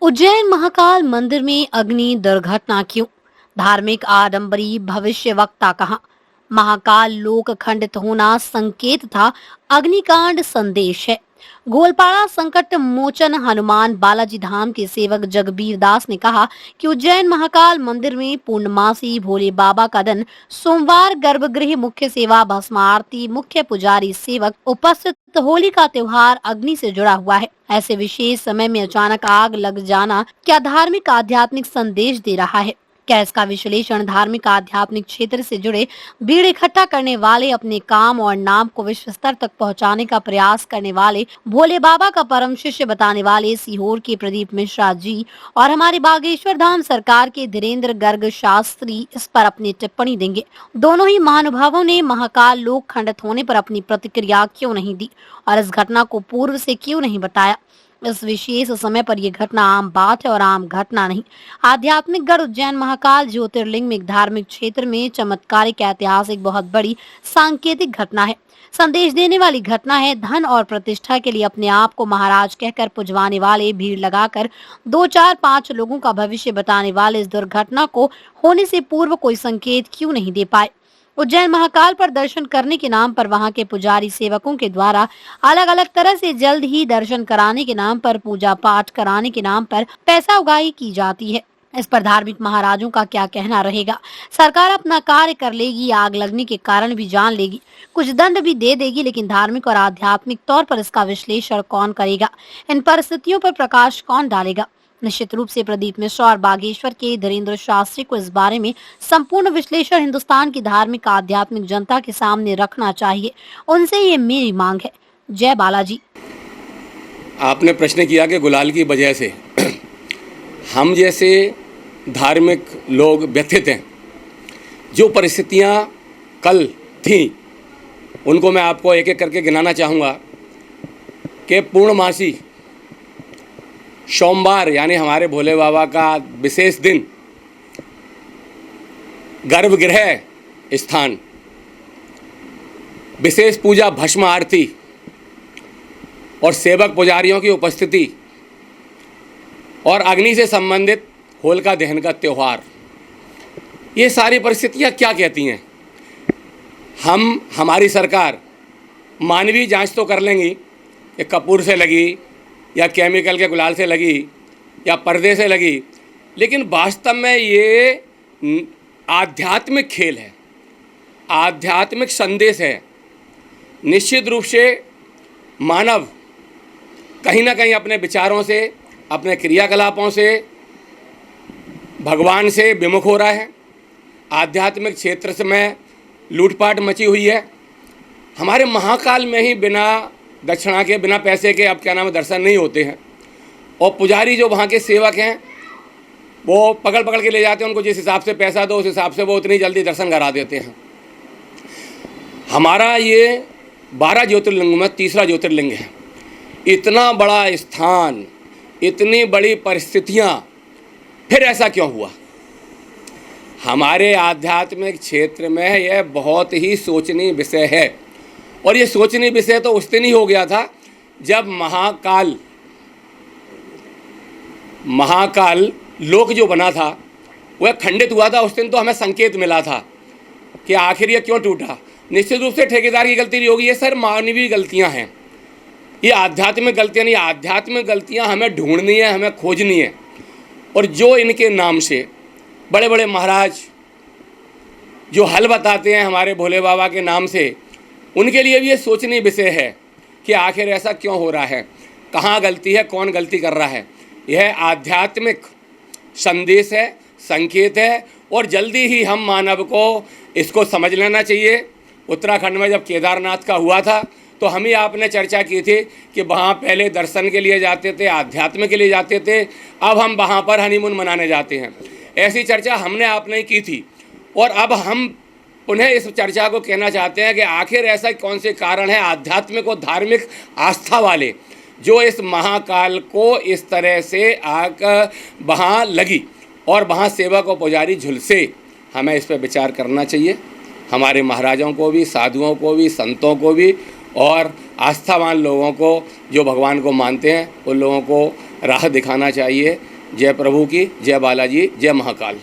उज्जैन महाकाल मंदिर में अग्नि दुर्घटना क्यों? धार्मिक आडंबरी भविष्य वक्ता कहा। महाकाल लोक खंडित होना संकेत था, अग्निकांड संदेश है। गोलपाड़ा संकट मोचन हनुमान बालाजी धाम के सेवक जगबीर दास ने कहा कि उज्जैन महाकाल मंदिर में पूर्णमासी भोले बाबा का दिन सोमवार गर्भगृह मुख्य सेवा भस्म आरती मुख्य पुजारी सेवक उपस्थित होली का त्योहार अग्नि से जुड़ा हुआ है। ऐसे विशेष समय में अचानक आग लग जाना क्या धार्मिक आध्यात्मिक संदेश दे रहा है? क्या इसका विश्लेषण धार्मिक आध्यात्मिक क्षेत्र से जुड़े भीड़ इकट्ठा करने वाले, अपने काम और नाम को विश्व स्तर तक पहुंचाने का प्रयास करने वाले, भोले बाबा का परम शिष्य बताने वाले सीहोर के प्रदीप मिश्रा जी और हमारे बागेश्वर धाम सरकार के धीरेन्द्र गर्ग शास्त्री इस पर अपनी टिप्पणी देंगे। दोनों ही महानुभावों ने महाकाल लोक खंडित होने पर अपनी प्रतिक्रिया क्यों नहीं दी और इस घटना को पूर्व से क्यों नहीं बताया? इस विशेष समय पर यह घटना आम बात है और आम घटना नहीं। आध्यात्मिक गढ़ उज्जैन महाकाल ज्योतिर्लिंग में एक धार्मिक क्षेत्र में चमत्कारिक ऐतिहासिक बहुत बड़ी सांकेतिक घटना है, संदेश देने वाली घटना है। धन और प्रतिष्ठा के लिए अपने आप को महाराज कहकर पुजवाने वाले, भीड़ लगाकर 2 4 5 लोगों का भविष्य बताने वाले इस दुर्घटना को होने से पूर्व कोई संकेत क्यों नहीं दे पाए? उज्जैन महाकाल पर दर्शन करने के नाम पर वहां के पुजारी सेवकों के द्वारा अलग अलग तरह से जल्द ही दर्शन कराने के नाम पर, पूजा पाठ कराने के नाम पर पैसा उगाही की जाती है। इस पर धार्मिक महाराजों का क्या कहना रहेगा? सरकार अपना कार्य कर लेगी, आग लगने के कारण भी जान लेगी, कुछ दंड भी दे देगी, लेकिन धार्मिक और आध्यात्मिक तौर पर इसका विश्लेषण कौन करेगा? इन परिस्थितियों पर प्रकाश कौन डालेगा? निश्चित रूप से प्रदीप मिश्रा और बागेश्वर के धीरेन्द्र शास्त्री को इस बारे में संपूर्ण विश्लेषण हिंदुस्तान की धार्मिक आध्यात्मिक जनता के सामने रखना चाहिए। उनसे ये मेरी मांग है। जय बालाजी। आपने प्रश्न किया कि गुलाल की वजह से हम जैसे धार्मिक लोग व्यथित हैं। जो परिस्थितियां कल थीं उनको मैं आपको एक एक करके गिनाना चाहूँगा कि पूर्णमासी सोमवार यानी हमारे भोले बाबा का विशेष दिन, गर्भगृह स्थान, विशेष पूजा भस्म आरती और सेवक पुजारियों की उपस्थिति और अग्नि से संबंधित होलिका दहन का त्यौहार, ये सारी परिस्थितियाँ क्या कहती हैं? हमारी सरकार मानवीय जांच तो कर लेंगी कि कपूर से लगी या केमिकल के गुलाल से लगी या पर्दे से लगी, लेकिन वास्तव में ये आध्यात्मिक खेल है, आध्यात्मिक संदेश है। निश्चित रूप से मानव कहीं ना कहीं अपने विचारों से, अपने क्रियाकलापों से भगवान से विमुख हो रहा है। आध्यात्मिक क्षेत्र से में लूटपाट मची हुई है। हमारे महाकाल में ही बिना दक्षिणा के, बिना पैसे के अब क्या नाम है दर्शन नहीं होते हैं, और पुजारी जो वहाँ के सेवक हैं वो पकड़ पकड़ के ले जाते हैं। उनको जिस हिसाब से पैसा दो उस हिसाब से वो उतनी जल्दी दर्शन करा देते हैं। हमारा ये 12 ज्योतिर्लिंग में तीसरा ज्योतिर्लिंग है। इतना बड़ा स्थान, इतनी बड़ी परिस्थितियाँ, फिर ऐसा क्यों हुआ? हमारे आध्यात्मिक क्षेत्र में यह बहुत ही सोचनीय विषय है। और ये सोचनीय विषय तो उस दिन ही हो गया था जब महाकाल लोक जो बना था वह खंडित हुआ था। उस दिन तो हमें संकेत मिला था कि आखिर ये क्यों टूटा। निश्चित रूप से ठेकेदार की गलती नहीं होगी, ये सर मानवीय गलतियां हैं, ये आध्यात्मिक गलतियां नहीं। आध्यात्मिक गलतियां हमें ढूंढनी है, हमें खोजनी है। और जो इनके नाम से बड़े बड़े महाराज जो हल बताते हैं हमारे भोले बाबा के नाम से, उनके लिए भी ये सोचनीय विषय है कि आखिर ऐसा क्यों हो रहा है, कहाँ गलती है, कौन गलती कर रहा है। यह आध्यात्मिक संदेश है, संकेत है, और जल्दी ही हम मानव को इसको समझ लेना चाहिए। उत्तराखंड में जब केदारनाथ का हुआ था तो हम ही आपने चर्चा की थी कि वहाँ पहले दर्शन के लिए जाते थे, आध्यात्म के लिए जाते थे, अब हम वहाँ पर हनीमून मनाने जाते हैं। ऐसी चर्चा हमने आपने की थी, और अब हम पुनः इस चर्चा को कहना चाहते हैं कि आखिर ऐसा कौन से कारण है आध्यात्मिक और धार्मिक आस्था वाले जो इस महाकाल को इस तरह से आग वहाँ लगी और वहाँ सेवक और पुजारी झुलसे। हमें इस पर विचार करना चाहिए, हमारे महाराजों को भी, साधुओं को भी, संतों को भी, और आस्थावान लोगों को जो भगवान को मानते हैं उन लोगों को राह दिखाना चाहिए जय प्रभु की, जय बालाजी, जय महाकाल।